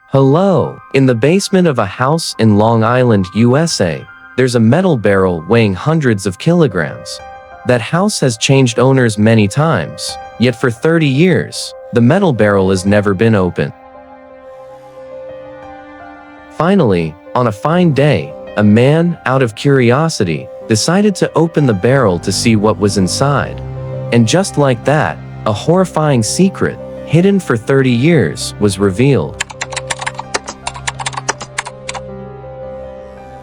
Hello! In the basement of a house in Long Island, USA, there's a metal barrel weighing hundreds of kilograms. That house has changed owners many times, yet for 30 years, the metal barrel has never been opened. Finally, on a fine day, a man, out of curiosity, decided to open the barrel to see what was inside. And just like that, a horrifying secret, hidden for 30 years, was revealed.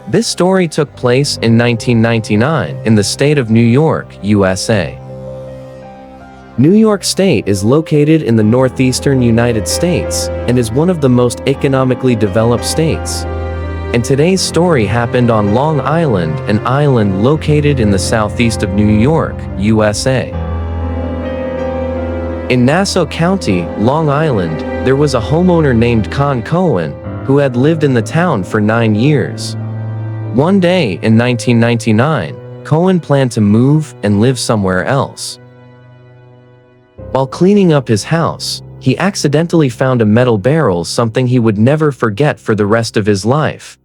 This story took place in 1999 in the state of New York, USA. New York State is located in the northeastern United States and is one of the most economically developed states. And today's story happened on Long Island, an island located in the southeast of New York, USA. In Nassau County, Long Island, there was a homeowner named Con Cohen who had lived in the town for 9 years. One day in 1999, Cohen planned to move and live somewhere else. While cleaning up his house, he accidentally found a metal barrel, something he would never forget for the rest of his life.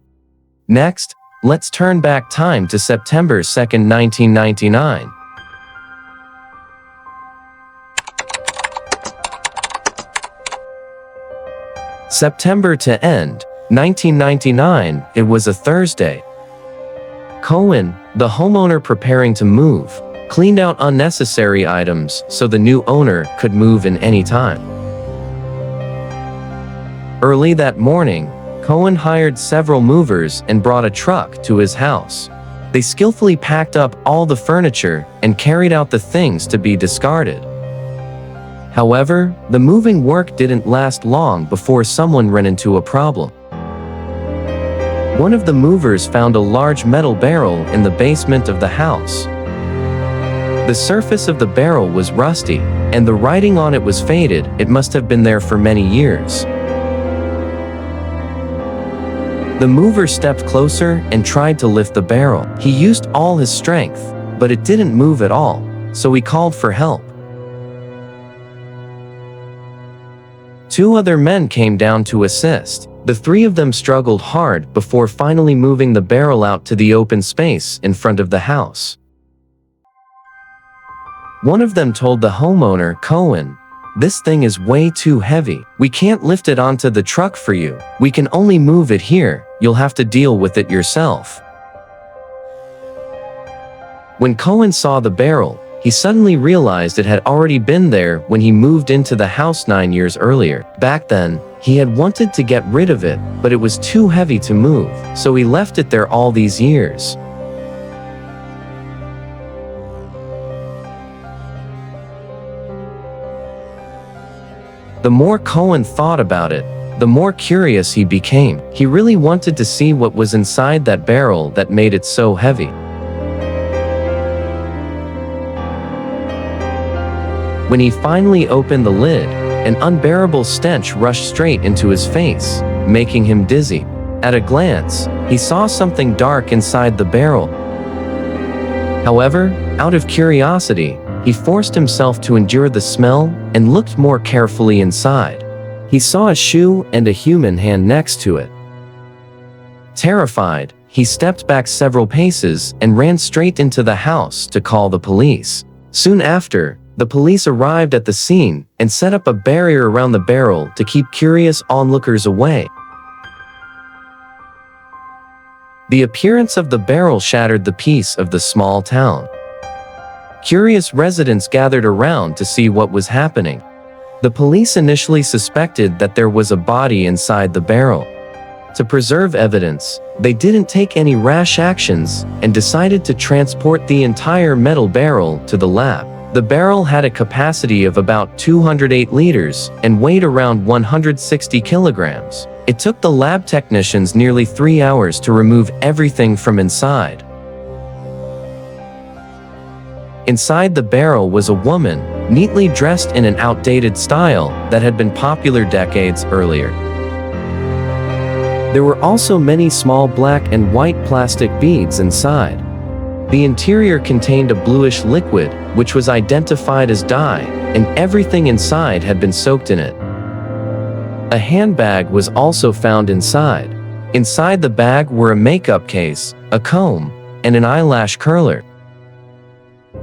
Next, let's turn back time to September 2nd, 1999. September to end, 1999, it was a Thursday. Cohen, the homeowner preparing to move, cleaned out unnecessary items so the new owner could move in any time. Early that morning, Cohen hired several movers and brought a truck to his house. They skillfully packed up all the furniture and carried out the things to be discarded. However, the moving work didn't last long before someone ran into a problem. One of the movers found a large metal barrel in the basement of the house. The surface of the barrel was rusty, and the writing on it was faded. It must have been there for many years. The mover stepped closer and tried to lift the barrel. He used all his strength, but it didn't move at all, so he called for help. Two other men came down to assist. The three of them struggled hard before finally moving the barrel out to the open space in front of the house. One of them told the homeowner, Cohen, "This thing is way too heavy. We can't lift it onto the truck for you. We can only move it here. You'll have to deal with it yourself." When Cohen saw the barrel, he suddenly realized it had already been there when he moved into the house 9 years earlier. Back then, he had wanted to get rid of it, but it was too heavy to move, so he left it there all these years. The more Cohen thought about it, the more curious he became. He really wanted to see what was inside that barrel that made it so heavy. When he finally opened the lid, an unbearable stench rushed straight into his face, making him dizzy. At a glance, he saw something dark inside the barrel. However, out of curiosity, he forced himself to endure the smell and looked more carefully inside. He saw a shoe and a human hand next to it. Terrified, he stepped back several paces and ran straight into the house to call the police. Soon after, the police arrived at the scene and set up a barrier around the barrel to keep curious onlookers away. The appearance of the barrel shattered the peace of the small town. Curious residents gathered around to see what was happening. The police initially suspected that there was a body inside the barrel. To preserve evidence, they didn't take any rash actions and decided to transport the entire metal barrel to the lab. The barrel had a capacity of about 208 liters and weighed around 160 kilograms. It took the lab technicians nearly 3 hours to remove everything from inside. Inside the barrel was a woman, neatly dressed in an outdated style that had been popular decades earlier. There were also many small black and white plastic beads inside. The interior contained a bluish liquid, which was identified as dye, and everything inside had been soaked in it. A handbag was also found inside. Inside the bag were a makeup case, a comb, and an eyelash curler.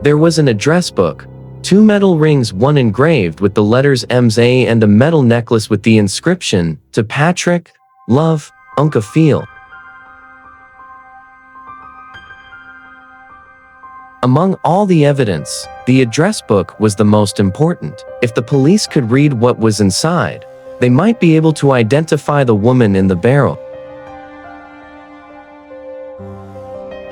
There was an address book, 2 metal rings, one engraved with the letters MZ, and a metal necklace with the inscription, "To Patrick, Love, Unca Feel." Among all the evidence, the address book was the most important. If the police could read what was inside, they might be able to identify the woman in the barrel.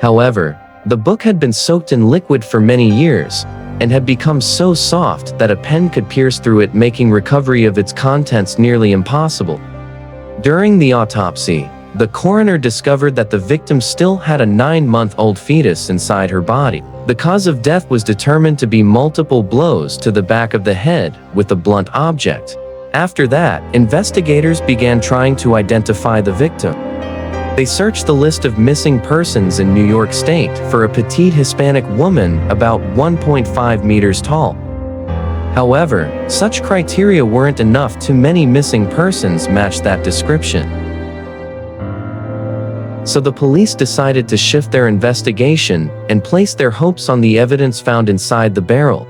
However, the book had been soaked in liquid for many years, and had become so soft that a pen could pierce through it, making recovery of its contents nearly impossible. During the autopsy, the coroner discovered that the victim still had a 9-month-old fetus inside her body. The cause of death was determined to be multiple blows to the back of the head with a blunt object. After that, investigators began trying to identify the victim. They searched the list of missing persons in New York State for a petite Hispanic woman about 1.5 meters tall. However, such criteria weren't enough. Too many missing persons matched that description. So the police decided to shift their investigation and place their hopes on the evidence found inside the barrel.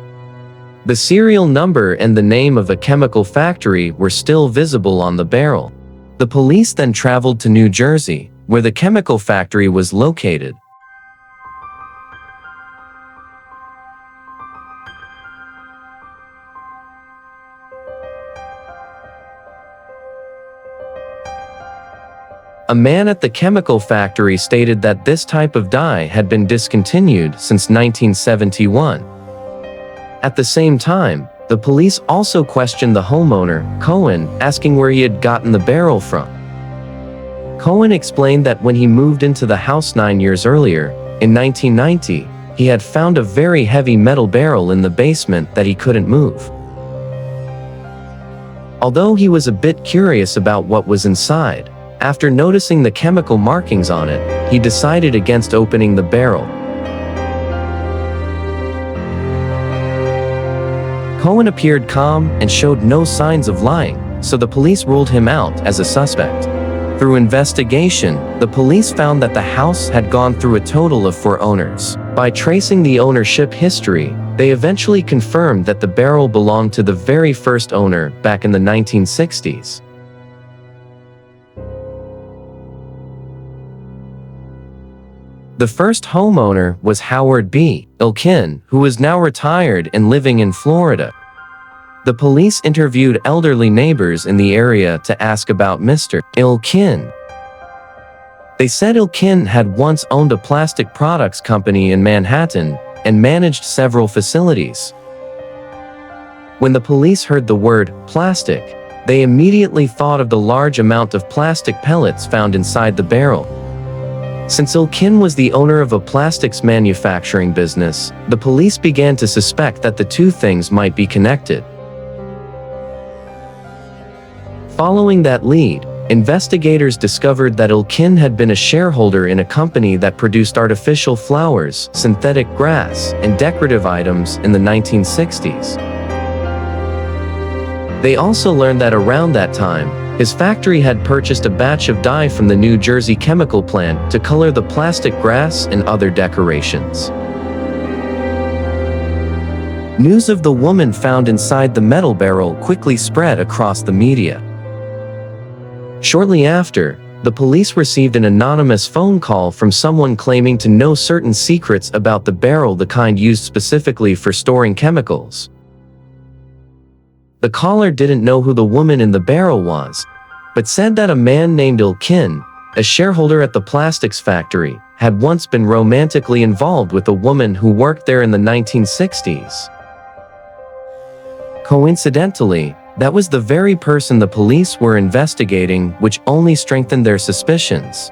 The serial number and the name of a chemical factory were still visible on the barrel. The police then traveled to New Jersey, where the chemical factory was located. A man at the chemical factory stated that this type of dye had been discontinued since 1971. At the same time, the police also questioned the homeowner, Cohen, asking where he had gotten the barrel from. Cohen explained that when he moved into the house 9 years earlier, in 1990, he had found a very heavy metal barrel in the basement that he couldn't move. Although he was a bit curious about what was inside, after noticing the chemical markings on it, he decided against opening the barrel. Cohen appeared calm and showed no signs of lying, so the police ruled him out as a suspect. Through investigation, the police found that the house had gone through a total of 4 owners. By tracing the ownership history, they eventually confirmed that the barrel belonged to the very first owner back in the 1960s. The first homeowner was Howard B. Ilkin, who is now retired and living in Florida. The police interviewed elderly neighbors in the area to ask about Mr. Ilkin. They said Ilkin had once owned a plastic products company in Manhattan and managed several facilities. When the police heard the word plastic, they immediately thought of the large amount of plastic pellets found inside the barrel. Since Ilkin was the owner of a plastics manufacturing business, the police began to suspect that the two things might be connected. Following that lead, investigators discovered that Ilkin had been a shareholder in a company that produced artificial flowers, synthetic grass, and decorative items in the 1960s. They also learned that around that time, his factory had purchased a batch of dye from the New Jersey chemical plant to color the plastic grass and other decorations. News of the woman found inside the metal barrel quickly spread across the media. Shortly after, the police received an anonymous phone call from someone claiming to know certain secrets about the barrel, the kind used specifically for storing chemicals. The caller didn't know who the woman in the barrel was, but said that a man named Ilkin, a shareholder at the plastics factory, had once been romantically involved with a woman who worked there in the 1960s. Coincidentally, that was the very person the police were investigating, which only strengthened their suspicions.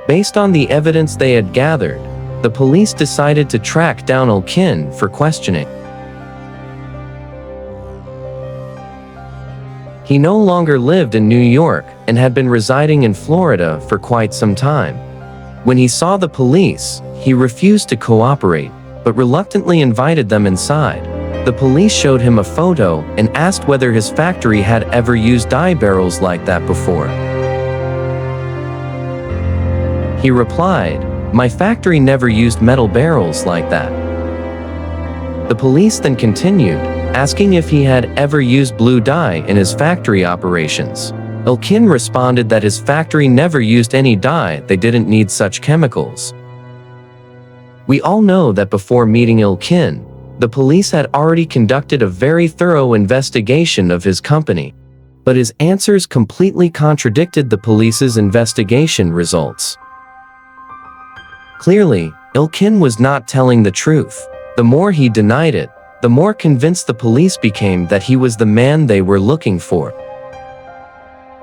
Based on the evidence they had gathered, the police decided to track down Ilkin for questioning. He no longer lived in New York and had been residing in Florida for quite some time. When he saw the police, he refused to cooperate, but reluctantly invited them inside. The police showed him a photo and asked whether his factory had ever used dye barrels like that before. He replied, "My factory never used metal barrels like that." The police then continued, asking if he had ever used blue dye in his factory operations. Ilkin responded that his factory never used any dye, they didn't need such chemicals. We all know that before meeting Ilkin, the police had already conducted a very thorough investigation of his company. But his answers completely contradicted the police's investigation results. Clearly, Ilkin was not telling the truth. The more he denied it, the more convinced the police became that he was the man they were looking for.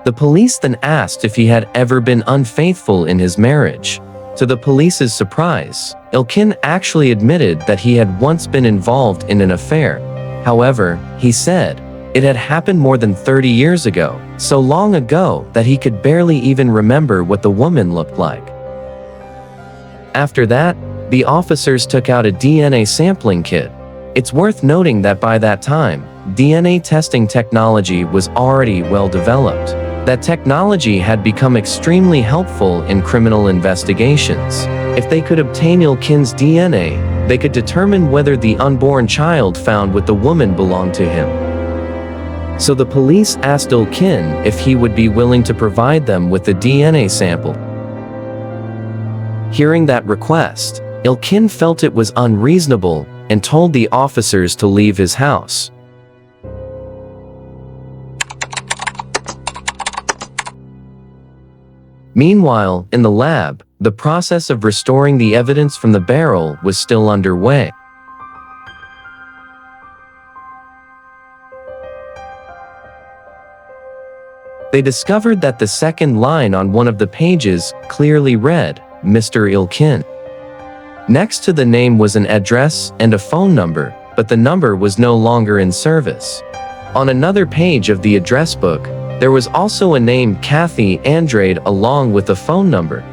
The police then asked if he had ever been unfaithful in his marriage. To the police's surprise, Ilkin actually admitted that he had once been involved in an affair. However, he said, it had happened more than 30 years ago, so long ago that he could barely even remember what the woman looked like. After that, the officers took out a DNA sampling kit. It's worth noting that by that time, DNA testing technology was already well developed. That technology had become extremely helpful in criminal investigations. If they could obtain Ilkin's DNA, they could determine whether the unborn child found with the woman belonged to him. So the police asked Ilkin if he would be willing to provide them with the DNA sample. Hearing that request, Ilkin felt it was unreasonable and told the officers to leave his house. Meanwhile, in the lab, the process of restoring the evidence from the barrel was still underway. They discovered that the second line on one of the pages clearly read, Mr. Ilkin. Next to the name was an address and a phone number, but the number was no longer in service. On another page of the address book, there was also a name Kathy Andrade along with a phone number.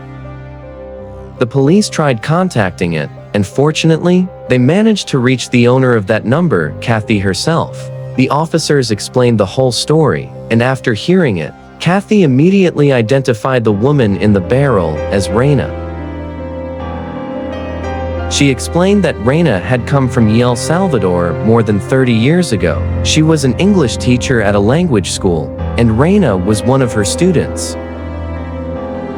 The police tried contacting it, and fortunately, they managed to reach the owner of that number, Kathy herself. The officers explained the whole story, and after hearing it, Kathy immediately identified the woman in the barrel as Reina. She explained that Reina had come from El Salvador more than 30 years ago. She was an English teacher at a language school, and Reina was one of her students.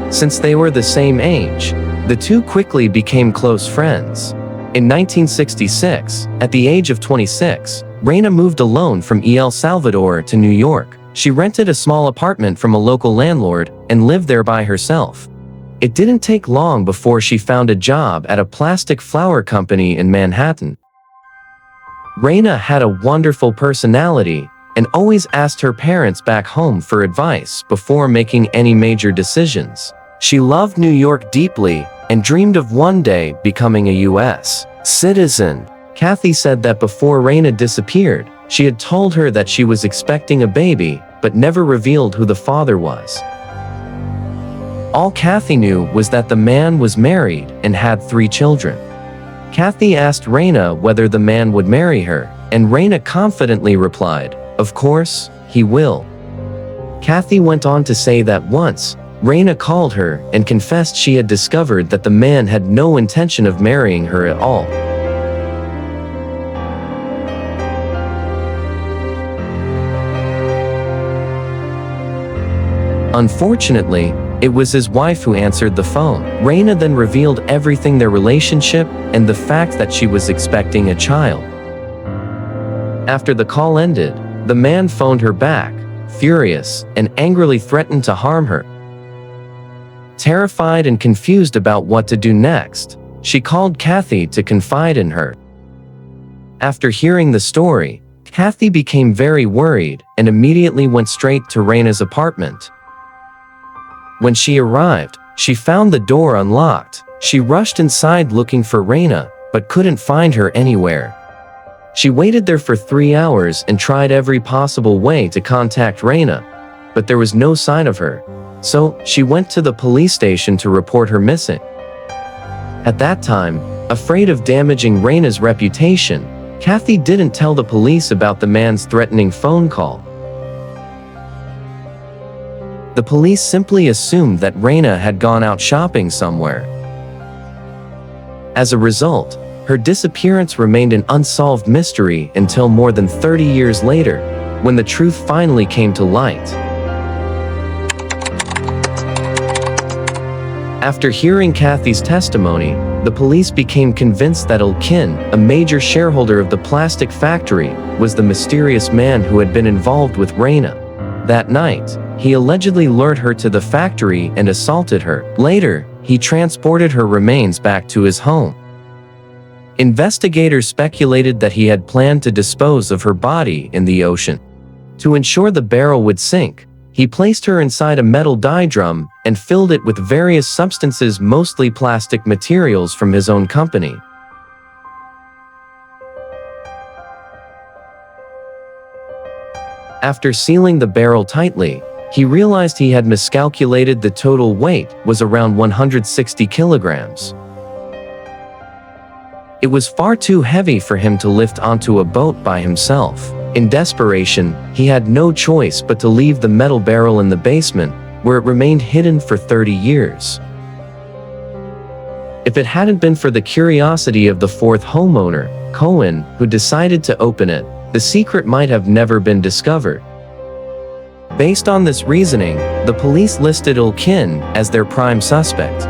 Since they were the same age, the two quickly became close friends. In 1966, at the age of 26, Reina moved alone from El Salvador to New York. She rented a small apartment from a local landlord and lived there by herself. It didn't take long before she found a job at a plastic flower company in Manhattan. Reina had a wonderful personality and always asked her parents back home for advice before making any major decisions. She loved New York deeply and dreamed of one day becoming a U.S. citizen. Kathy said that before Reina disappeared, she had told her that she was expecting a baby, but never revealed who the father was. All Kathy knew was that the man was married and had 3 children. Kathy asked Reina whether the man would marry her, and Reina confidently replied, "Of course, he will." Kathy went on to say that once, Reina called her and confessed she had discovered that the man had no intention of marrying her at all. Unfortunately, it was his wife who answered the phone. Reina then revealed everything, their relationship and the fact that she was expecting a child. After the call ended, the man phoned her back, furious, and angrily threatened to harm her. Terrified and confused about what to do next, she called Kathy to confide in her. After hearing the story, Kathy became very worried and immediately went straight to Reina's apartment. When she arrived, she found the door unlocked. She rushed inside looking for Reina, but couldn't find her anywhere. She waited there for 3 hours and tried every possible way to contact Reina, but there was no sign of her. So, she went to the police station to report her missing. At that time, afraid of damaging Reina's reputation, Kathy didn't tell the police about the man's threatening phone call. The police simply assumed that Raina had gone out shopping somewhere. As a result, her disappearance remained an unsolved mystery until more than 30 years later, when the truth finally came to light. After hearing Kathy's testimony, the police became convinced that Elkin, a major shareholder of the plastic factory, was the mysterious man who had been involved with Raina. That night, he allegedly lured her to the factory and assaulted her. Later, he transported her remains back to his home. Investigators speculated that he had planned to dispose of her body in the ocean. To ensure the barrel would sink, he placed her inside a metal dye drum and filled it with various substances, mostly plastic materials from his own company. After sealing the barrel tightly, he realized he had miscalculated. The total weight was around 160 kilograms. It was far too heavy for him to lift onto a boat by himself. In desperation, he had no choice but to leave the metal barrel in the basement, where it remained hidden for 30 years. If it hadn't been for the curiosity of the fourth homeowner, Cohen, who decided to open it, the secret might have never been discovered. Based on this reasoning, the police listed Elkin as their prime suspect.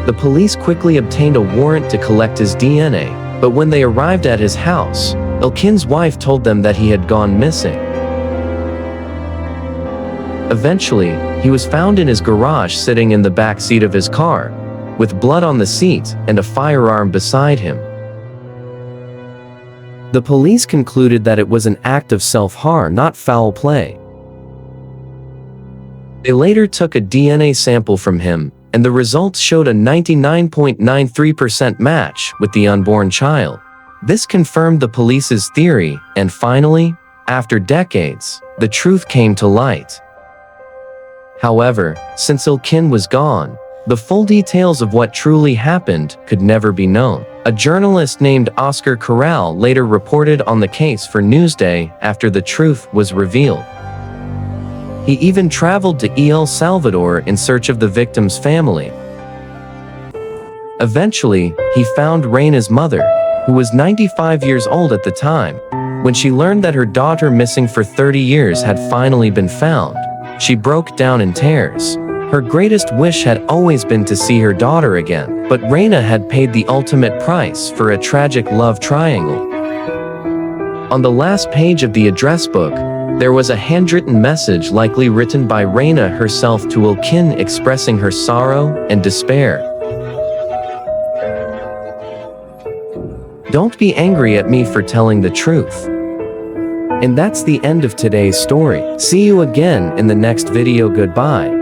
The police quickly obtained a warrant to collect his DNA, but when they arrived at his house, Elkin's wife told them that he had gone missing. Eventually, he was found in his garage sitting in the back seat of his car, with blood on the seat and a firearm beside him. The police concluded that it was an act of self-harm, not foul play. They later took a DNA sample from him, and the results showed a 99.93% match with the unborn child. This confirmed the police's theory, and finally, after decades, the truth came to light. However, since Elkin was gone, the full details of what truly happened could never be known. A journalist named Oscar Corral later reported on the case for Newsday after the truth was revealed. He even traveled to El Salvador in search of the victim's family. Eventually, he found Raina's mother, who was 95 years old at the time. When she learned that her daughter, missing for 30 years, had finally been found, she broke down in tears. Her greatest wish had always been to see her daughter again, but Raina had paid the ultimate price for a tragic love triangle. On the last page of the address book, there was a handwritten message, likely written by Raina herself to Elkin, expressing her sorrow and despair. "Don't be angry at me for telling the truth." And that's the end of today's story. See you again in the next video. Goodbye.